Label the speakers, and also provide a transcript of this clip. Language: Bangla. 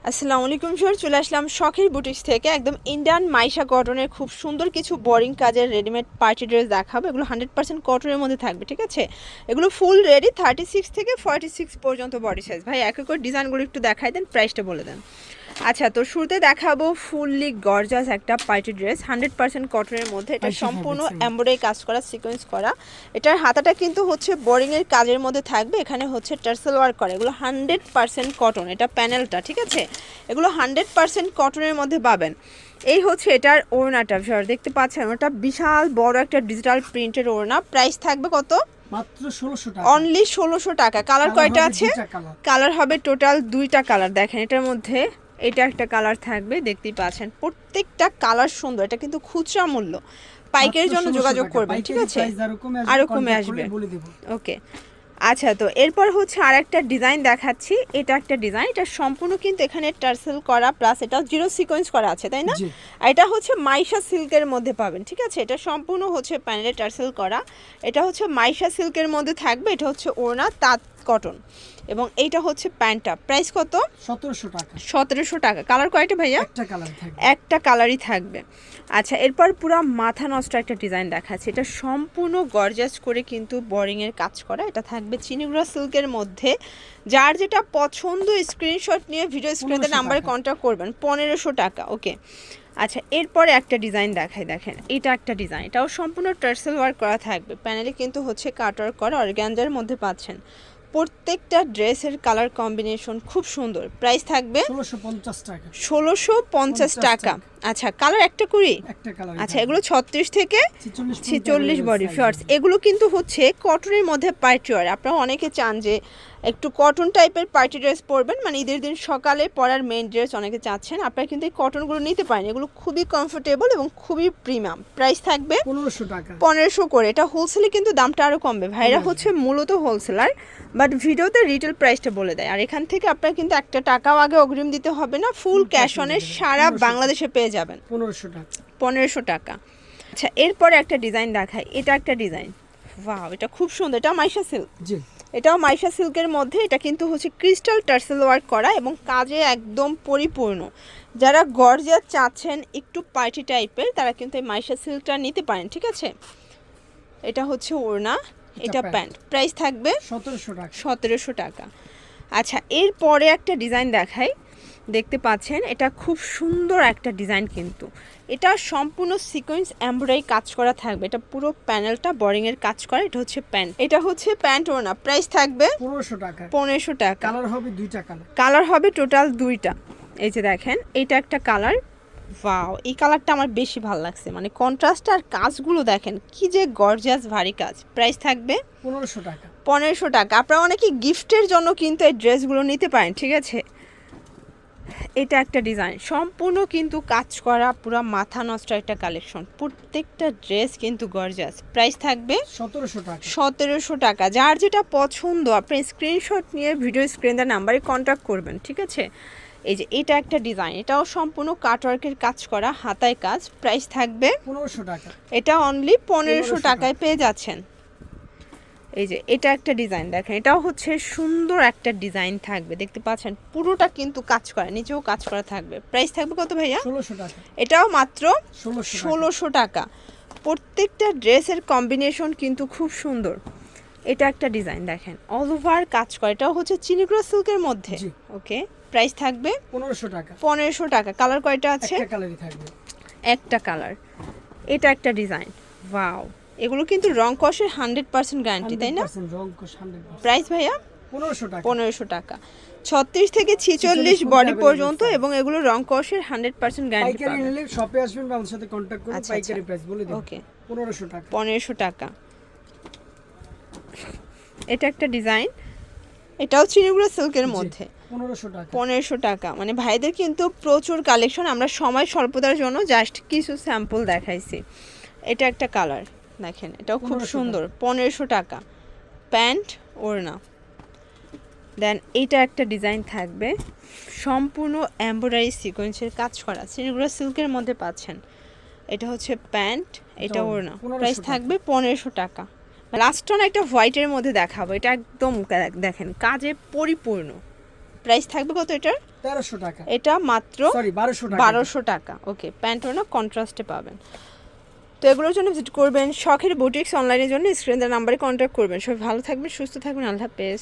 Speaker 1: আসসালামু আলাইকুম স্যার, চলে আসলাম শখের বুটিক্স থেকে একদম ইন্ডিয়ান মাইশা কটনের খুব সুন্দর কিছু বোরিং কাজের রেডিমেড পার্টি ড্রেস দেখাবো। এগুলো 100% কটনের মধ্যে থাকবে, ঠিক আছে। এগুলো ফুল রেডি 36 থেকে 46 পর্যন্ত বডি সাইজ। ভাই এক এক করে ডিজাইনগুলো একটু দেখাই দেন, প্রাইসটা বলে দেন। আচ্ছা, তো শুরুতে দেখাবো ফুললি গর্জাস একটা পার্টি ড্রেস 100% কটনের মধ্যে। এটা সম্পূর্ণ এমব্রয়ডারি কাজ করা, সিকোয়েন্স করা। এটার হাতাটা কিন্তু হচ্ছে বোরিংয়ের কাজের মধ্যে থাকবে। এখানে হচ্ছে টার্সেল ওয়ার্ক করা। এগুলো 100% কটন। এটা প্যানেলটা, ঠিক আছে। এগুলো 100% কটনের মধ্যে পাবেন। এই হচ্ছে এটার ওড়নাটা, দেখতে পাচ্ছেন ওটা বিশাল বড় একটা ডিজিটাল প্রিন্টের ওড়না। প্রাইস থাকবে কত?
Speaker 2: মাত্র 1600 টাকা।
Speaker 1: অনলি 1600 টাকা। কালার কয়টা আছে? কালার হবে টোটাল 2টা কালার। দেখেন এটার মধ্যে এটা একটা কালার থাকবে, দেখতেই পাচ্ছেন। প্রত্যেকটা কালার সুন্দর। এটা কিন্তু খুচরা মূল্য, পাইকারির জন্য যোগাযোগ করবেন, ঠিক আছে। আরো কমে আসবে, ওকে। আচ্ছা, তো এরপর হচ্ছে আর একটা ডিজাইন দেখাচ্ছি। এটা একটা ডিজাইন, এটা সম্পূর্ণ কিন্তু এখানে টার্সেল করা, প্লাস এটা জিরো সিকোয়েন্স করা আছে, তাই না? আর এটা হচ্ছে মাইশা সিল্কের মধ্যে পাবেন, ঠিক আছে। এটা সম্পূর্ণ হচ্ছে প্যানেলে টার্সেল করা। এটা হচ্ছে মাইশা সিল্কের মধ্যে থাকবে। এটা হচ্ছে ওড়না তাঁত কটন, এবং এইটা হচ্ছে প্যান্টটা। প্রাইস কত?
Speaker 2: 1700 টাকা।
Speaker 1: 1700 টাকা। কালার কয়টা ভাইয়া?
Speaker 2: একটা কালার থাকবে,
Speaker 1: একটা কালারই থাকবে। আচ্ছা, এরপর পুরো মাথা নষ্ট একটা ডিজাইন দেখাচ্ছে। এটা সম্পূর্ণ গর্জাস করে কিন্তু বোরিংয়ের কাজ করা। এটা থাকবে চিনিগুড়া সিল্কের মধ্যে। যার যেটা পছন্দ স্ক্রিনশট নিয়ে ভিডিও স্ক্রিনে নাম্বারে কন্ট্যাক্ট করবেন। 1500 টাকা, ওকে। আচ্ছা, এরপরে একটা ডিজাইন দেখাই, দেখেন এটা একটা ডিজাইন। এটাও সম্পূর্ণ টার্সেল ওয়ার্ক করা থাকবে। প্যানেলে কিন্তু হচ্ছে কাট ওয়ার্ক করা, অর্গানজার মধ্যে পাচ্ছেন। প্রত্যেকটা ড্রেসের কালার কম্বিনেশন খুব সুন্দর। প্রাইস থাকবে
Speaker 2: 1650 টাকা।
Speaker 1: 1650 টাকা। আচ্ছা, কালার একটা করি। আচ্ছা, এগুলো 36 থেকে 46 বডি শর্টস। এগুলো কিন্তু হচ্ছে কটনের মধ্যে পার্টি ওয়্যার। আপনারা অনেকে চান যে একটু কটন টাইপের পার্টি ড্রেস পরবেন, মানে ঈদের দিন সকালে পরার মেইন ড্রেস অনেকে চাচ্ছেন। আপনারা কিন্তু এই কটনগুলো নিতে পারেন। এগুলো খুবই কমফোর্টেবল এবং খুবই প্রিমিয়াম। প্রাইস থাকবে
Speaker 2: 1500 টাকা।
Speaker 1: 1500 করে। এটা হোলসেলে কিন্তু দামটা আরও কমবে। ভাইরা হচ্ছে মূলত হোলসেলার, বাট ভিডিওতে রিটেল প্রাইসটা বলে দেয়। আর এখান থেকে আপনারা কিন্তু একটা টাকাও আগে অগ্রিম দিতে হবে না, ফুল ক্যাশ অনে সারা বাংলাদেশে পেয়ে যাবেন।
Speaker 2: 1500 টাকা।
Speaker 1: 1500 টাকা। আচ্ছা, এরপরে একটা ডিজাইন দেখাই। এটা একটা ডিজাইন, ওয়াও, এটা খুব সুন্দর। এটা মাইশা সিল্ক,
Speaker 2: জি,
Speaker 1: এটাও মাইশা সিল্কের মধ্যে। এটা কিন্তু হচ্ছে ক্রিস্টাল টার্সেল ওয়ার্ক করা এবং কাজে একদম পরিপূর্ণ। যারা গর্জিয়াস চাচ্ছেন একটু পার্টি টাইপের, তারা কিন্তু এই মাইশা সিল্কটা নিতে পারেন, ঠিক আছে। এটা হচ্ছে ওড়না, এটা প্যান্ট। প্রাইস থাকবে
Speaker 2: 1700 টাকা।
Speaker 1: 1700 টাকা। আচ্ছা, এরপরে একটা ডিজাইন দেখাই, দেখতে পাচ্ছেন এটা খুব সুন্দর একটা ডিজাইন। কিন্তু এটা সম্পূর্ণ সিকোয়েন্স এমব্রয়ডারি কাজ করা থাকবে। এটা পুরো প্যানেলটা বোরিংয়ের কাজ করা। এটা হচ্ছে প্যান্ট, এটা হচ্ছে প্যান্ট ওড়না। প্রাইস থাকবে
Speaker 2: 1500 টাকা।
Speaker 1: 1500 টাকা।
Speaker 2: কালার হবে 2টা কালার।
Speaker 1: কালার হবে টোটাল 2টা। এই যে দেখেন এটা একটা কালার, ওয়াও, এই কালারটা আমার বেশি ভালো লাগছে। মানে কন্ট্রাস্ট আর কাজগুলো দেখেন কি যে গর্জিয়াস ভারী কাজ। প্রাইস থাকবে
Speaker 2: 1500 টাকা।
Speaker 1: 1500 টাকা। আপনারা অনেকে গিফটের জন্য কিন্তু এই ড্রেসগুলো নিতে পারেন, ঠিক আছে। এটা একটা ডিজাইন, সম্পূর্ণ কিন্তু কাজ করা, পুরো মাথা নষ্ট একটা কালেকশন। প্রত্যেকটা ড্রেস কিন্তু গর্জিয়াস। প্রাইস থাকবে
Speaker 2: 1700 টাকা।
Speaker 1: 1700 টাকা। যার যেটা পছন্দ আপনি স্ক্রিনশট নিয়ে ভিডিও স্ক্রিনের নাম্বারে কন্ট্যাক্ট করবেন, ঠিক আছে। এই যে এটা একটা ডিজাইন, এটাও সম্পূর্ণ কাটওয়ার্কের কাজ করা, হাতায় কাজ। প্রাইস থাকবে
Speaker 2: 1500 টাকা।
Speaker 1: এটা অনলি 1500 টাকায় পেয়ে যাচ্ছেন। এই যে এটা একটা ডিজাইন দেখেন, এটাও হচ্ছে সুন্দর একটা ডিজাইন থাকবে, দেখতে পাচ্ছেন। পুরোটা কিন্তু কাজ করা, নিচেও কাজ করা থাকবে। প্রাইস থাকবে কত ভাইয়া?
Speaker 2: 1600 টাকা।
Speaker 1: এটাও মাত্র
Speaker 2: 1600
Speaker 1: টাকা। প্রত্যেকটা ড্রেসের কম্বিনেশন কিন্তু খুব সুন্দর। এটা একটা ডিজাইন দেখেন, অল ওভার কাজ করা। এটাও হচ্ছে চিনিগুড়া সিল্কের মধ্যে, ওকে। প্রাইস থাকবে
Speaker 2: 1500 টাকা।
Speaker 1: 1500 টাকা। কালার কয়টা আছে?
Speaker 2: একটা কালারই থাকবে,
Speaker 1: একটা কালার। এটা একটা ডিজাইন, ওয়াও। এগুলো কিন্তু রং কষের 100% গ্যারান্টি, তাই না?
Speaker 2: রং কষ 100%।
Speaker 1: প্রাইস ভাইয়া
Speaker 2: 1500 টাকা।
Speaker 1: 1500 টাকা। 36 থেকে 46 বডি পর্যন্ত, এবং এগুলো রং কষের 100% গ্যারান্টি
Speaker 2: পাইকারি
Speaker 1: পাবেন।
Speaker 2: নিলে শপে আসবেন বা আমার সাথে কন্টাক্ট করুন, পাইকারি প্রাইস বলে দিন।
Speaker 1: ওকে,
Speaker 2: 1500 টাকা।
Speaker 1: 1500 টাকা। এটা একটা ডিজাইন, এটাও চিনিগুড়া সিল্কের মধ্যে।
Speaker 2: 1500 টাকা।
Speaker 1: 1500 টাকা। মানে ভাইদের কিন্তু প্রচুর কালেকশন। আমরা সময় স্বল্পতার জন্য জাস্ট কিছু স্যাম্পল দেখাইছি। এটা একটা কালার দেখেন, এটাও খুব সুন্দর। 1500 টাকা। প্যান্ট ওড়না। দেন এইটা একটা ডিজাইন থাকবে, সম্পূর্ণ এমব্রয়ডারি সিকোয়েন্সের কাজ করা, চিনিগুড়া সিল্কের মধ্যে পাচ্ছেন। এটা হচ্ছে প্যান্ট, এটা ওড়না। প্রাইস থাকবে 1500 টাকা। লাস্ট অন একটা হোয়াইটের মধ্যে দেখাবো। এটা একদম দেখেন কাজে পরিপূর্ণ, প্রাইস থাকবে কত এটার?
Speaker 2: 1300 টাকা।
Speaker 1: এটা মাত্র
Speaker 2: সরি 1200 টাকা।
Speaker 1: 1200 টাকা। ওকে, প্যান্টও না কন্ট্রাস্টে পাবেন। তো এগুলোর জন্য ভিজিট করবেন শখের বুটিক্স, অনলাইনের জন্য স্ক্রিন দেওয়া নাম্বারে কন্ট্যাক্ট করবেন। সবাই ভালো থাকবেন, সুস্থ থাকবেন, আল্লাহ হাফেজ।